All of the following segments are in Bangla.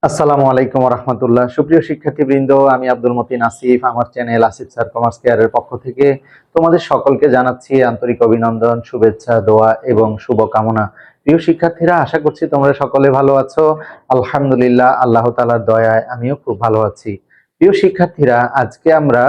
আসসালামু আলাইকুম রহমতুল্লাহ। সুপ্রিয় শিক্ষার্থীবৃন্দ, আমি আব্দুল মতিন আসিফ। আমার চ্যানেল আসিফ স্যার কমার্স কেয়ারের পক্ষ থেকে তোমাদের সকলকে জানাচ্ছি আন্তরিক অভিনন্দন, শুভেচ্ছা, দোয়া এবং শুভকামনা। প্রিয় শিক্ষার্থীরা, আশা করছি তোমরা সকলে ভালো আছো। আলহামদুলিল্লাহ, আল্লাহ তাআলার দয়ায় আমিও খুব ভালো আছি। প্রিয় শিক্ষার্থীরা, আজকে আমরা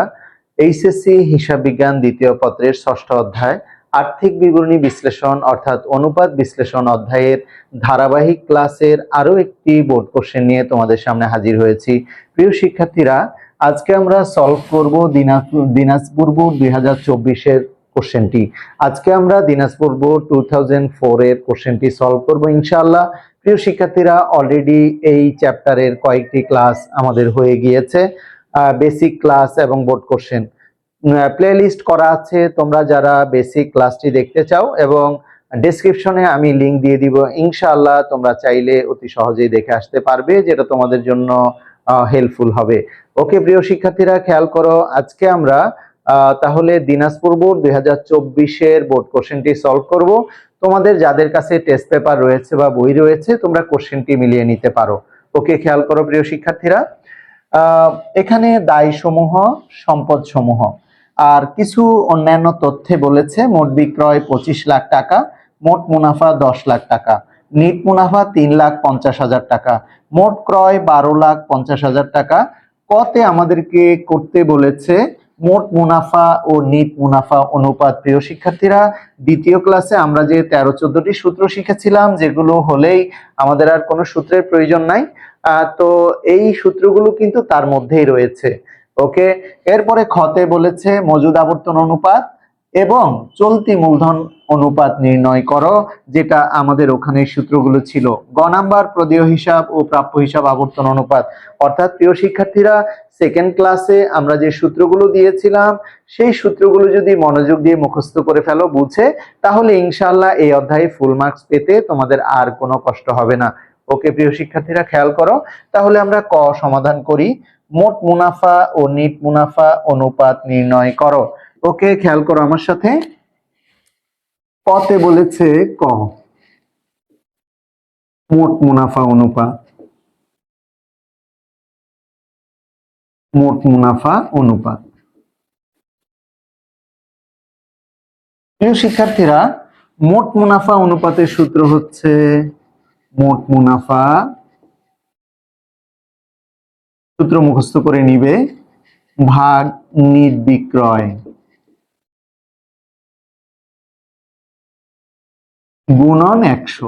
এইচএসসি হিসাব বিজ্ঞান দ্বিতীয় পত্রের ষষ্ঠ অধ্যায় আর্থিক বিবরণী বিশ্লেষণ অর্থাৎ অনুপাত বিশ্লেষণ অধ্যায়ের ধারাবাহিক ক্লাসের আরো একটি বোর্ড কোশ্চেন নিয়ে তোমাদের সামনে হাজির হয়েছি। প্রিয় শিক্ষার্থীরা, আজকে আমরা সলভ করব দিনাজপুর বোর্ড 2024-এর কোশ্চেনটি। আজকে আমরা দিনাজপুর বোর্ড 2004 এর কোশ্চেনটি সলভ করব ইনশাআল্লাহ। প্রিয় শিক্ষার্থীরা, অলরেডি এই চ্যাপ্টারের কয়েকটি ক্লাস আমাদের হয়ে গিয়েছে, বেসিক ক্লাস এবং বোর্ড কোশ্চেন প্লেলিস্ট করা আছে। তোমরা যারা বেসিক ক্লাসটি দেখতে চাও, এবং ডেসক্রিপশনে আমি লিংক দিয়ে দিব, ইনশাআল্লাহ তোমরা চাইলে অতি সহজেই দেখে আসতে পারবে, যেটা তোমাদের জন্য হেল্পফুল হবে। ওকে প্রিয় শিক্ষার্থীরা, খেয়াল করো, আজকে আমরা তাহলে দিনাজপুর বোর্ড 2024-এর বোর্ড কোশ্চেনটি সলভ করব। তোমাদের যাদের কাছে টেস্ট পেপার রয়েছে বা বই রয়েছে, তোমরা কোশ্চেনটি মিলিয়ে নিতে পারো। ওকে, খেয়াল করো প্রিয় শিক্ষার্থীরা, এখানে দায় সমূহ, সম্পদ সমূহ আর কিছু অন্যান্য তথ্যে বলেছে মোট বিক্রয় 25 লাখ টাকা, মোট মুনাফা 10 লাখ টাকা, নিট মুনাফা 3,50,000 টাকা, মোট ক্রয় 12,50,000 টাকা। কতে আমাদেরকে করতে বলেছে মোট মুনাফা ও নিট মুনাফা অনুপাত। প্রিয় শিক্ষার্থীরা, দ্বিতীয় ক্লাসে আমরা যে 13-14টি সূত্র শিখেছিলাম, যেগুলো হলেই আমাদের আর কোনো সূত্রের প্রয়োজন নাই, তো এই সূত্রগুলো কিন্তু তার মধ্যেই রয়েছে। ওকে, এরপরে খতে বলেছে মজুদ আবর্তন অনুপাত এবং চলতি মূলধন অনুপাত নির্ণয় করো, যেটা আমাদের ওখানে সূত্রগুলো ছিল। গ নাম্বার প্রদেয় হিসাব ও প্রাপ্য হিসাব আবর্তন অনুপাত। অর্থাৎ প্রিয় শিক্ষার্থীরা, সেকেন্ড ক্লাসে আমরা যে সূত্রগুলো দিয়েছিলাম, সেই সূত্রগুলো যদি মনোযোগ দিয়ে মুখস্থ করে ফেলো, বুঝে, তাহলে ইনশাআল্লাহ এই অধ্যায়ে ফুল মার্কস পেতে তোমাদের আর কোনো কষ্ট হবে না। ওকে প্রিয় শিক্ষার্থীরা, খেয়াল করো, তাহলে আমরা ক সমাধান করি। মোট মুনাফা ও নিট মুনাফা অনুপাত নির্ণয় করো। ওকে, খেয়াল করো আমার সাথে, কতে বলেছে ক মোট মুনাফা অনুপাত, মোট মুনাফা অনুপাত। প্রিয় শিক্ষার্থীরা, মোট মুনাফা অনুপাতের সূত্র হচ্ছে মোট মুনাফা, সূত্র মুখস্থ করে নিবে, ভাগ নিট বিক্রয় গুণন 100,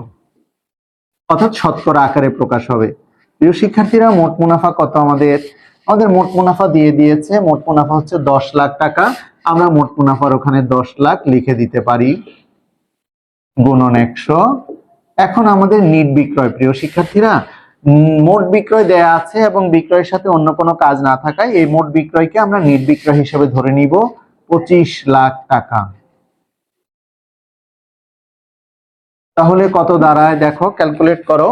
অর্থাৎ শতকরা আকারে প্রকাশ হবে। প্রিয় শিক্ষার্থীরা, মোট মুনাফা কত আমাদের মোট মুনাফা দিয়ে দিয়েছে। মোট মুনাফা হচ্ছে 10 লাখ টাকা। আমরা মোট মুনাফার ওখানে 10 লাখ লিখে দিতে পারি, গুণন 100। এখন আমাদের নিট বিক্রয়, প্রিয় শিক্ষার্থীরা, মোট বিক্রয় দেয়া আছে এবং বিক্রয়ের সাথে অন্য কোনো কাজ না থাকায় এই মোট বিক্রয়কে আমরা নিট বিক্রয় হিসেবে ধরে নিব 25 লাখ টাকা। তাহলে কত দাঁড়ায় দেখো, ক্যালকুলেট করো।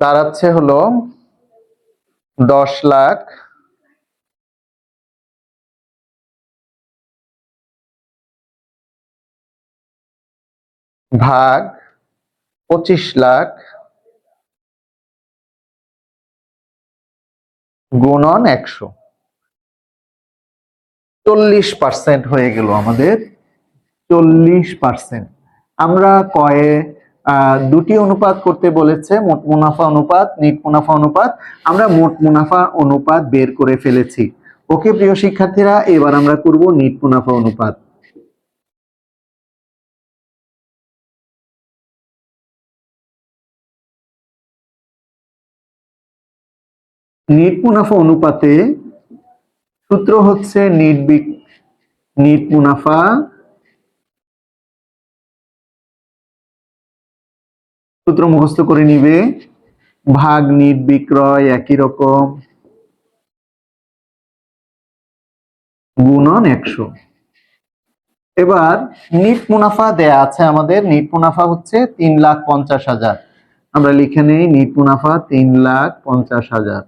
দাঁড়াচ্ছে হলো 10 লাখ ভাগ 25 লাখ গুণন 100, 40% হয়ে গেল আমাদের, 40%। আমরা কয়ে দুটি অনুপাত করতে বলেছে, মোট মুনাফা অনুপাত, নিট মুনাফা অনুপাত। আমরা মোট মুনাফা অনুপাত বের করে ফেলেছি। ওকে প্রিয় শিক্ষার্থীরা, এবার আমরা করব নিট মুনাফা অনুপাত। নিট মুনাফা অনুপাতে সূত্র হচ্ছে নিট মুনাফা সূত্র মুখস্থ করে নিবে, ভাগ নিট বিক্রয় একই রকম, গুণন 100। এবার নিট মুনাফা দেয়া আছে আমাদের, নিট মুনাফা হচ্ছে 3,50,000। আমরা লিখে নেই নিট মুনাফা 3,50,000।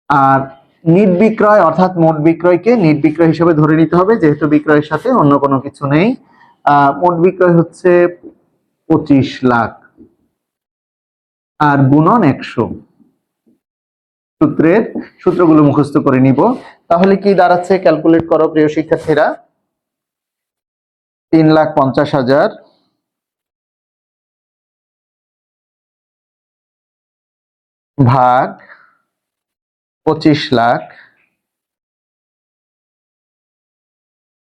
আর নিট বিক্রয় অর্থাৎ মোট বিক্রয়কে নিট বিক্রয় হিসেবে ধরে নিতে হবে, যেহেতু বিক্রয়ের সাথে অন্য কোনো কিছু নেই। মোট বিক্রয় হচ্ছে 25 লাখ। আর গুণন 100। সূত্রের সূত্রগুলো মুখস্থ করে নিব। তাহলে কি দাঁড়াচ্ছে ক্যালকুলেট করো প্রিয় শিক্ষার্থীরা। 3,50,000 ভাগ 25 লাখ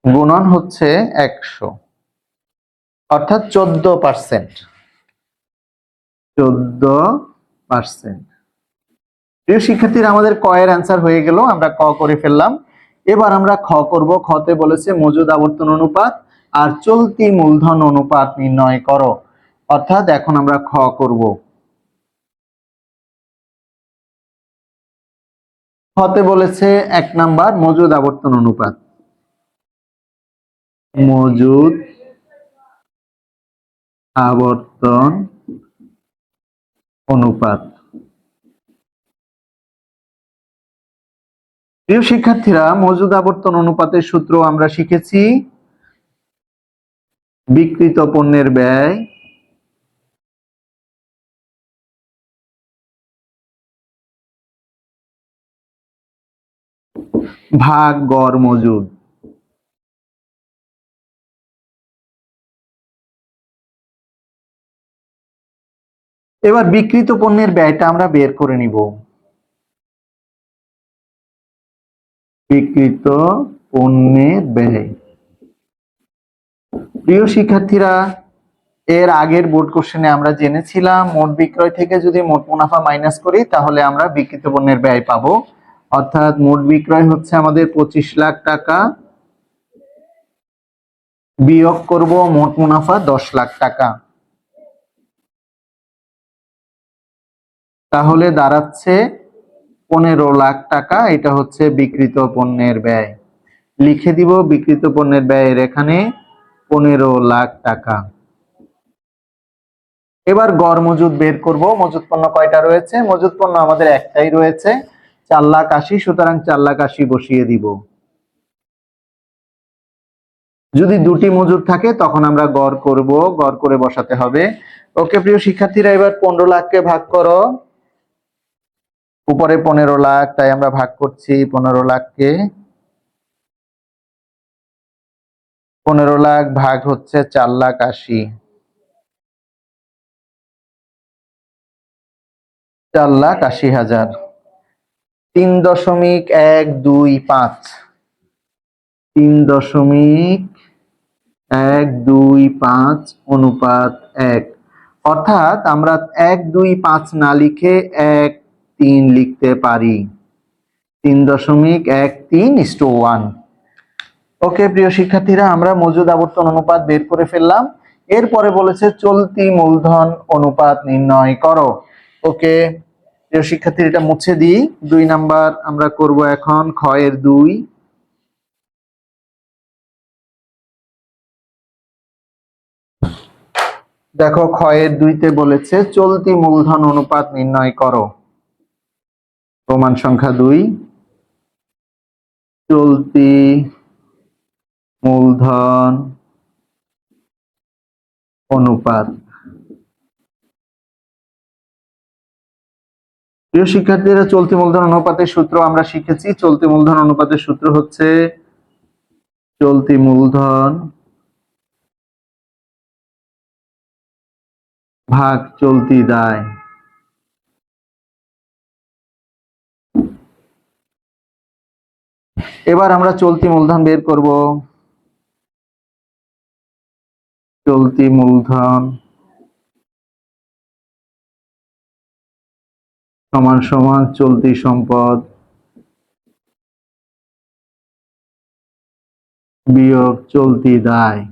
গুণন হচ্ছে 100, অর্থাৎ 14%। 14%। প্রিয় শিক্ষার্থীরা, আমাদের ক এর অ্যান্সার হয়ে গেল, আমরা ক করে ফেললাম। এবার আমরা খ করব। খতে বলেছে মজুদ আবর্তন অনুপাত আর চলতি মূলধন অনুপাত নির্ণয় করো। অর্থাৎ এখন আমরা খ করব। খতে বলেছে 1 নাম্বার মজুদ আবর্তন অনুপাত। মজুদ আবর্তন অনুপাত। প্রিয় শিক্ষার্থীরা, মজুদ আবর্তন অনুপাতের সূত্র আমরা শিখেছি বিক্রিত পণ্যের ব্যয় ভাগ গড় মজুদ। এবার বিক্রিত পণ্যের ব্যয়টা আমরা বের করে নিব। বিক্রিত পণ্যের ব্যয়। প্রিয় শিক্ষার্থীরা, এর আগের বোর্ড কোশ্চেনে আমরা জেনেছিলাম মোট বিক্রয় থেকে যদি মোট মুনাফা মাইনাস করি তাহলে আমরা বিক্রিত পণ্যের ব্যয় পাবো। অর্থাৎ মোট বিক্রয় হচ্ছে আমাদের 25 লাখ টাকা, বিয়োগ করব মোট মুনাফা 10 লাখ টাকা। তাহলে দাঁড়াচ্ছে 15 লাখ টাকা। এটা হচ্ছে বিক্রিত পণ্যের ব্যয়। লিখে দিব বিক্রিত পণ্যের ব্যয়ের এখানে 15 লাখ টাকা। এবার গড় মজুদ বের করব। মজুদ পণ্য কয়টা রয়েছে? মজুদ পণ্য আমাদের একটাই রয়েছে, 4,80,000। সুতরাং 4,80,000 বসিয়ে দিব। যদি দুটি মজুদ থাকে তখন আমরা গড় করব, গড় করে বসাতে হবে। ওকে প্রিয় শিক্ষার্থীরা, এবার 15 লাখকে ভাগ করো। উপরে 15 লাখ, তাই আমরা ভাগ করছি 15 লাখকে। 15 লাখ ভাগ হচ্ছে 4,80,000। 4,80,000 3.125। 3.125 অনুপাত 1। অর্থাৎ আমরা 125 না লিখে 1:3 লিখতে পারি। 3.13:1। ওকে প্রিয় শিক্ষার্থীরা, আমরা মজুদ আবর্তন অনুপাত বের করে ফেললাম। এরপরে বলেছে চলতি মূলধন অনুপাত নির্ণয় করো। ওকে প্রিয় শিক্ষার্থী, এটা মুছে দিই। 2 নাম্বার আমরা করব এখন, খ এর 2। দেখো খ এর 2-তে বলেছে চলতি মূলধন অনুপাত নির্ণয় করো। প্রমাণ সংখ্যা 2, চলতি মূলধন অনুপাত। প্রিয় শিক্ষার্থীরা, চলতি মূলধন অনুপাতের সূত্র আমরা শিখেছি। চলতি মূলধন অনুপাতের সূত্র হচ্ছে চলতি মূলধন ভাগ চলতি দায়। এবার আমরা চলতি মূলধন বের করব। চলতি মূলধন সমান সমান চলতি সম্পদ বিয়োগ চলতি দায়।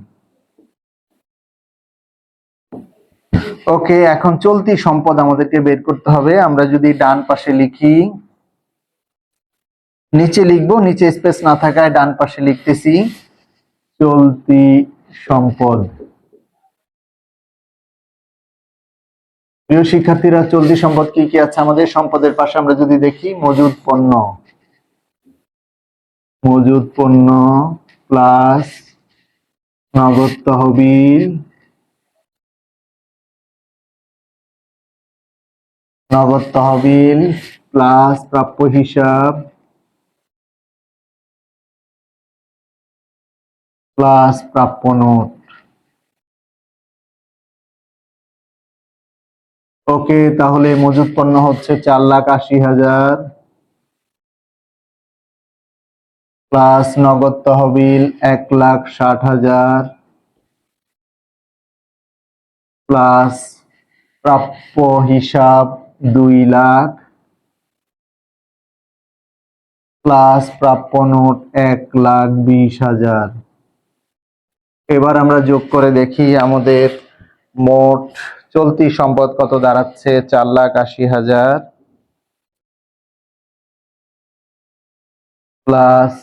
ওকে, এখন চলতি সম্পদ আমাদেরকে বের করতে হবে। আমরা যদি ডান পাশে লিখি, নিচে লিখবো, নিচে স্পেস না থাকায় ডান পাশে লিখতেছি চলতি সম্পদ। প্রিয় শিক্ষার্থীরা, চলতি সম্পদ কি কি আছে আমাদের? সম্পদের পাশে আমরা যদি দেখি মজুদ পণ্য, মজুদ পণ্য প্লাস নগদ তহবিল নগদ তহবিল প্লাস প্রাপ্য হিসাব প্লাস প্রাপ্য নোট। ওকে, তাহলে মজুদ পণ্য হচ্ছে 4,80,000 প্লাস নগদ তহবিল 1,60,000 প্লাস প্রাপ্য হিসাব 2 লাখ প্লাস প্রাপ্য নোট 1,20,000। এবার আমরা যোগ করে দেখি আমাদের মোট চলতি সম্পদ কত দাঁড়াচ্ছে। 4,80,000 প্লাস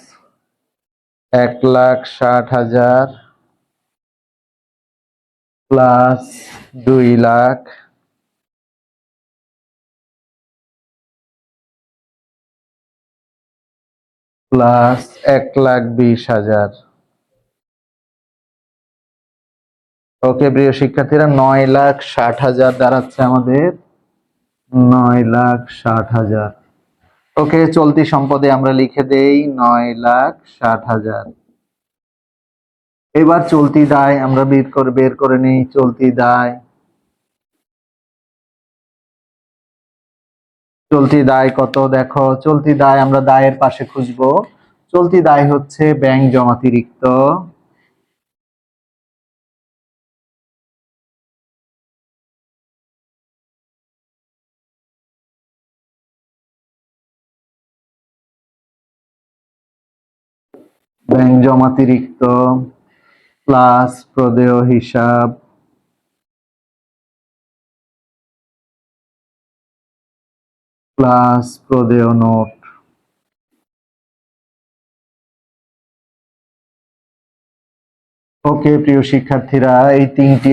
1,60,000 প্লাস 2 লাখ প্লাস 1,20,000। ওকে প্রিয় শিক্ষার্থীরা, 9,60,000 দাঁড়াচ্ছে আমাদের, 9,60,000। ওকে, চলতি সম্পদে আমরা লিখে দেই 9,60,000। এবার চলতি দায় আমরা বের করে নিই। চলতি দায়, চলতি দায় কত দেখো। চলতি দায় আমরা দায়ের পাশে খুঁজবো। চলতি দায় হচ্ছে ব্যাংক জমাতিরিক্ত প্লাস প্রদেয় হিসাব প্লাস প্রদেয় নোট। ওকে প্রিয় শিক্ষার্থীরা, এই তিনটি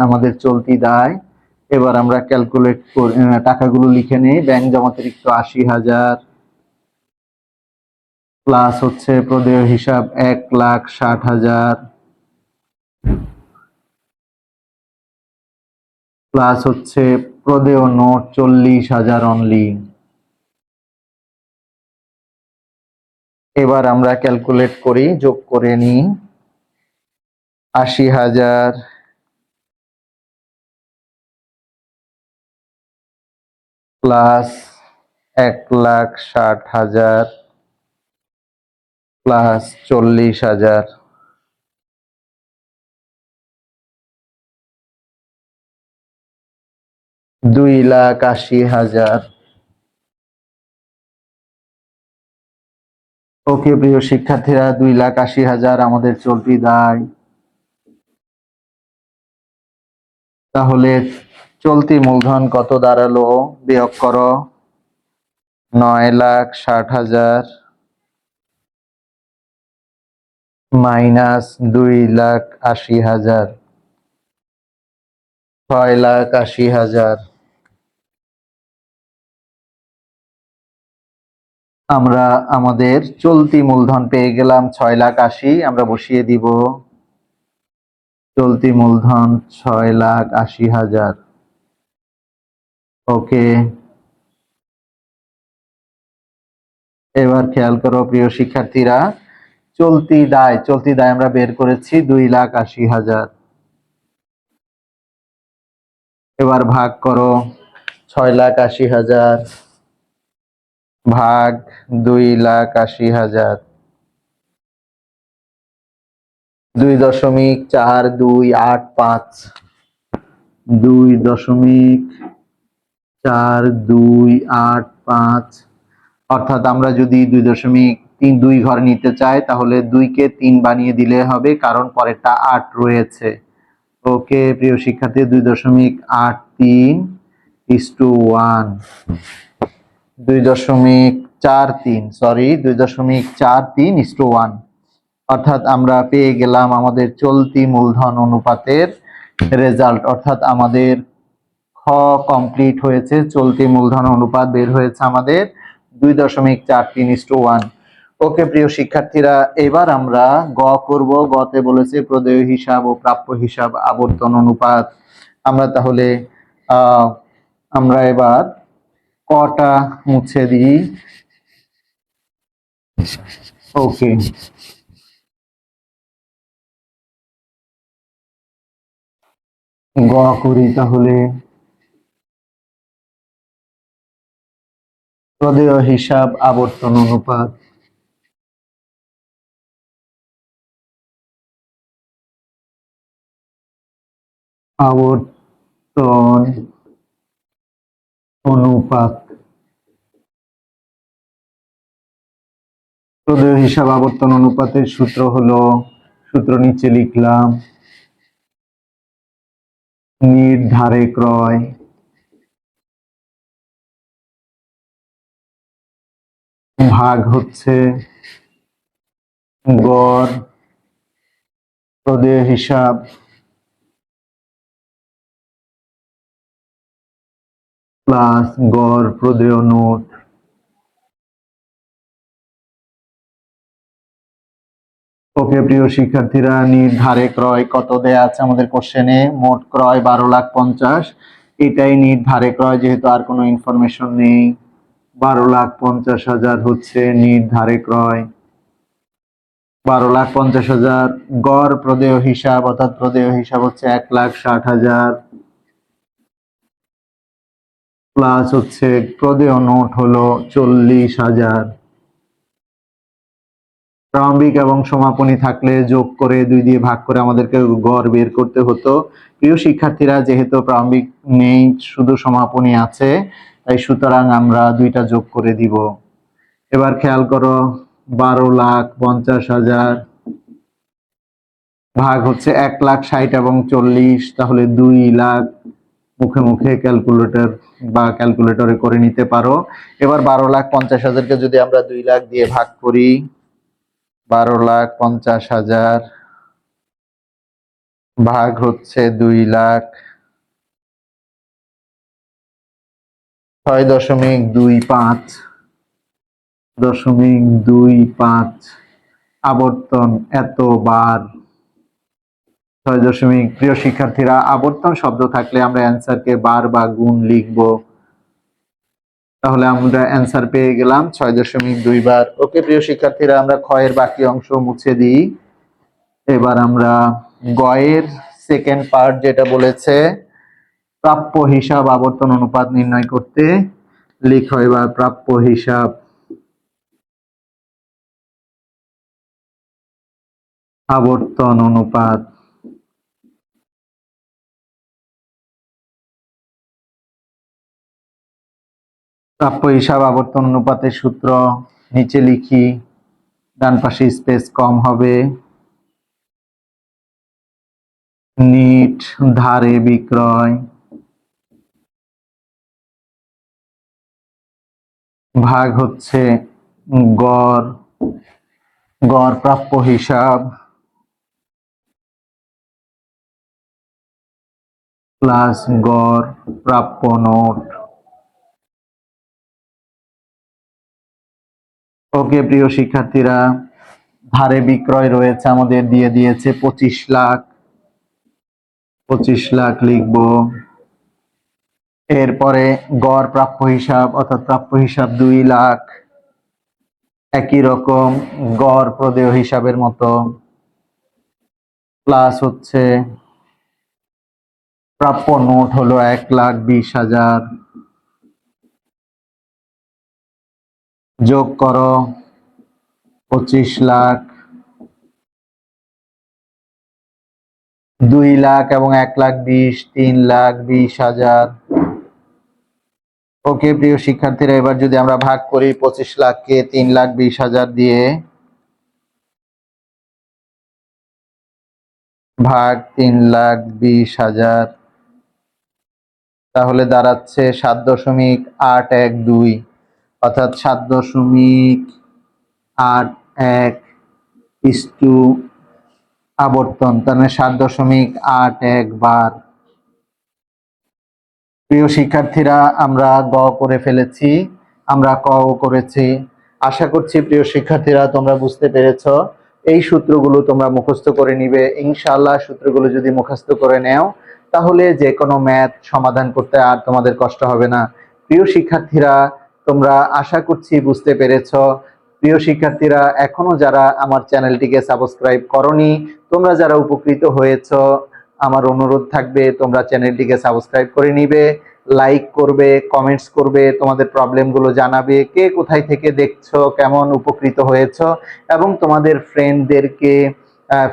আমাদের চলতি দায়। এবার আমরা ক্যালকুলেট করে টাকাগুলো লিখে নিই। ব্যাংক জমাতিরিক্ত 80,000 প্লাস হচ্ছে প্রদেয় হিসাব 1,60,000 প্লাস হচ্ছে প্রদেয় নোট 40,000 অনলি। এবার আমরা ক্যালকুলেট করি, যোগ করে নিই। 80,000 প্লাস 1,60,000 প্লাস 40,000 2,80,000। ওকে প্রিয় শিক্ষার্থীরা, 2,80,000 আমাদের চলতি দায়। তাহলে চলতি মূলধন কত দাঁড়ালো, বিয়োগ করো। 9,60,000 মাইনাস 2,80,000 6,80,000। আমরা আমাদের চলতি মূলধন পেয়ে গেলাম 6,80,000। আমরা বসিয়ে দিব চলতি মূলধন 6,80,000। ওকে, এবার খেয়াল করো প্রিয় শিক্ষার্থীরা, চলতি দায় আমরা বের করেছি 2,80,000। এবার ভাগ করো 6,80,000 ভাগ 2,80,000, 2.4285, 2.4285। অর্থাৎ আমরা যদি 2.32 ঘর নিতে চাই তাহলে 2 কে 3 বানিয়ে দিলে হবে, কারণ পরেরটা 8 রয়েছে। ওকে প্রিয় শিক্ষার্থী, 2.83:1, 2.43:1। অর্থাৎ আমরা পেয়ে গেলাম আমাদের চলতি মূলধন অনুপাতের রেজাল্ট। অর্থাৎ আমাদের খ কমপ্লিট হয়েছে, চলতি মূলধন অনুপাত বের হয়েছে আমাদের 2.43:1। ওকে প্রিয় শিক্ষার্থীরা, এবার আমরা গ করব। গতে বলেছে প্রদেয় হিসাব ও প্রাপ্য হিসাব আবর্তন অনুপাত। আমরা তাহলে আমরা এবার কটা মুছে দিই। ওকে, গ করি তাহলে। প্রদেয় হিসাব আবর্তন অনুপাত। আবর্তন অনুপাত। প্রদেয় হিসাব আবর্তন অনুপাতের সূত্র হলো, সূত্র নিচে লিখলাম, নির্ধারে ক্রয় ভাগ হচ্ছে গড় প্রদেয় হিসাব প্লাস গড় প্রদেয় নোট। ওকে প্রিয় শিক্ষার্থীরা, নির্ধারে ক্রয় কত দেয়া আছে আমাদের কোশ্চেনে? মোট ক্রয় 12,50,000। এটাই নির্ধারে ক্রয়, যেহেতু আর কোনো ইনফরমেশন নেই। 12,50,000 হচ্ছে নির্ধারে ক্রয়। 12,50,000 গড় প্রদেয় হিসাব, অর্থাৎ প্রদেয় হিসাব হচ্ছে 1,60,000 প্লাস হচ্ছে প্রদেয় নোট হলো 40,000। প্রারম্ভিক এবং সমাপনী থাকলে যোগ করে 2 দিয়ে ভাগ করে আমাদেরকে গড় বের করতে হতো। প্রিয় শিক্ষার্থীরা, যেহেতু প্রারম্ভিক নেই, শুধু সমাপনী আছে, তাই সুতরাং আমরা 2টা যোগ করে দিব। এবার খেয়াল করো, 12,50,000 ভাগ হচ্ছে 1,60,000 এবং 40, তাহলে 2 লাখ। মুখে মুখে ক্যালকুলেটর বা ক্যালকুলেটরে করে নিতে পারো। এবার 12,50,000কে যদি আমরা 2 লাখ দিয়ে ভাগ করি, 12,50,000 ভাগ হচ্ছে 2 লাখ, 6.25 আবর্তন এতবার। 6. প্রিয় শিক্ষার্থীরা, আবর্তন শব্দ থাকলে আমরা অ্যান্সারকে বার বা গুণ লিখব। তাহলে আমরা অ্যান্সার পেয়ে গেলাম 6.2 বার। ওকে প্রিয় শিক্ষার্থীরা, আমরা ক্ষয়ের বাকি অংশ মুছে দিই। এবার আমরা গয়ের সেকেন্ড পার্ট, যেটা বলেছে প্রাপ্য হিসাব আবর্তন অনুপাত নির্ণয় করতে। লিখো এবার প্রাপ্য হিসাব আবর্তন অনুপাত। প্রাপ্য হিসাব আবর্তন অনুপাতের সূত্র নিচে লিখি, ডান পাশে স্পেস কম হবে। নিট ধারে বিক্রয় ভাগ হচ্ছে গড়, গড় প্রাপ্য হিসাব প্লাস গড় প্রাপ্য নোট। ওকে প্রিয় শিক্ষার্থীরা, ধারে বিক্রয় রয়েছে আমাদের, দিয়ে দিয়েছে 25 লাখ। 25 লাখ লিখব। এরপরে গড় প্রাপ্য হিসাব, অর্থাৎ প্রাপ্য হিসাব 2 লাখ। একই রকম গড় প্রদেয় হিসাবের মতো, প্লাস হচ্ছে প্রাপ্য নোট হলো 1,20,000। যোগ করো 25 লাখ, 2 লাখ এবং 1,20,000, 3,20,000। ওকে প্রিয় শিক্ষার্থীরা, এবার যদি আমরা ভাগ করি 25 লাখকে 3,20,000 দিয়ে, ভাগ 3,20,000, তাহলে দাঁড়াচ্ছে 7.812, অর্থাৎ 7.81 ইস্টু আবর্তন, তাহলে 7.81 বার। প্রিয় শিক্ষার্থীরা, আমরা গ করে ফেলেছি, আমরা ক করেছি। আশা করছি প্রিয় শিক্ষার্থীরা তোমরা বুঝতে পেরেছ। এই সূত্রগুলো তোমরা মুখস্থ করে নিবে ইনশাআল্লাহ। সূত্রগুলো যদি মুখস্থ করে নেও, তাহলে যে কোনো ম্যাথ সমাধান করতে আর তোমাদের কষ্ট হবে না। প্রিয় শিক্ষার্থীরা, তোমরা আশা করছি বুঝতে পেরেছো। প্রিয় শিক্ষার্থীরা, এখনো যারা আমার চ্যানেলটিকে সাবস্ক্রাইব করনি, তোমরা যারা উপকৃত হয়েছো, আমার অনুরোধ থাকবে তোমরা চ্যানেলটিকে সাবস্ক্রাইব করে নিবে, লাইক করবে, কমেন্টস করবে, তোমাদের প্রবলেমগুলো জানাবে, কে কোথায় থেকে দেখছো, কেমন উপকৃত হয়েছো, এবং তোমাদের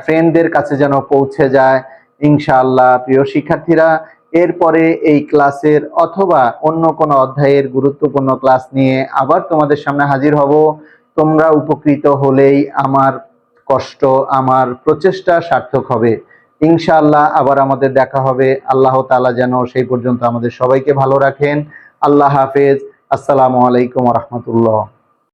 ফ্রেন্ডদের কাছে যেন পৌঁছে যায় ইনশাআল্লাহ। প্রিয় শিক্ষার্থীরা, এরপরে এই ক্লাসের অথবা অন্য কোনো অধ্যায়ের গুরুত্বপূর্ণ ক্লাস নিয়ে আবার তোমাদের সামনে হাজির হব। তোমরা উপকৃত হলেই আমার কষ্ট, আমার প্রচেষ্টা সার্থক হবে ইনশাআল্লাহ। আবার আমাদের দেখা হবে। আল্লাহ তাআলা যেন সেই পর্যন্ত আমাদের সবাইকে ভালো রাখেন। আল্লাহ হাফেজ। আসসালামু আলাইকুম ওয়া রাহমাতুল্লাহ।